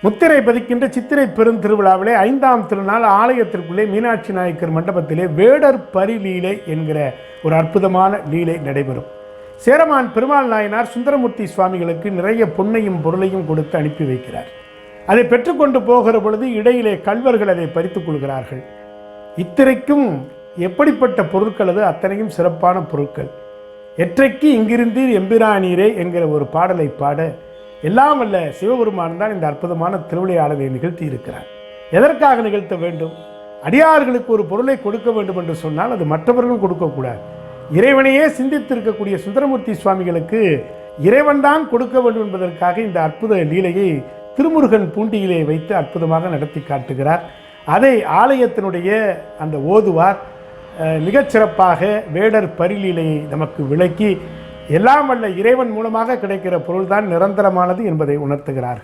முத்திரை பதிக்கின்ற சித்திரை பெருந்திருவிழாவிலே 5ஆம் திருநாள் ஆலயத்திற்குள்ளே மீனாட்சி நாயக்கர் மண்டபத்திலே வேடர் பரிலீலை என்கிற ஒரு அற்புதமான லீலை நடைபெறும். சேரமான் பெருமாள் நாயனார் சுந்தரமூர்த்தி சுவாமிகளுக்கு நிறைய பொன்னையும் பொருளையும் கொடுத்து அனுப்பி வைக்கிறார். அதை பெற்றுக்கொண்டு போகிற பொழுது இடையிலே கள்வர்கள் அதை பறித்துக் கொள்கிறார்கள். இத்திரைக்கும் எப்படிப்பட்ட பொருட்கள் அது? அத்தனையும் சிறப்பான பொருட்கள். எற்றைக்கு இங்கிருந்தீர் எம்பிரானீரே என்கிற ஒரு பாடலை பாட எல்லாம் வல்ல சிவபெருமான் தான் இந்த அற்புதமான திருவிளையாடலை நிகழ்த்தி இருக்கிறார். எதற்காக நிகழ்த்த வேண்டும்? அடியார்களுக்கு ஒரு பொருளை கொடுக்க வேண்டும் என்று சொன்னால் அது மற்றவர்கள் கொடுக்கக்கூடாது. இறைவனையே சிந்தித்திருக்கக்கூடிய சுந்தரமூர்த்தி சுவாமிகளுக்கு இறைவன் தான் கொடுக்க வேண்டும் என்பதற்காக இந்த அற்புத லீலையை திருமுருகன் பூண்டியிலே வைத்து அற்புதமாக நடத்தி காட்டுகிறார். அதை ஆலயத்தினுடைய அந்த ஓதுவார் மிகச்சிறப்பாக வேடர் பரிலீலையை நமக்கு விளக்கி எல்லாம் வல்ல இறைவன் மூலமாக கிடைக்கிற பொருள்தான் நிரந்தரமானது என்பதை உணர்த்துகிறார்கள்.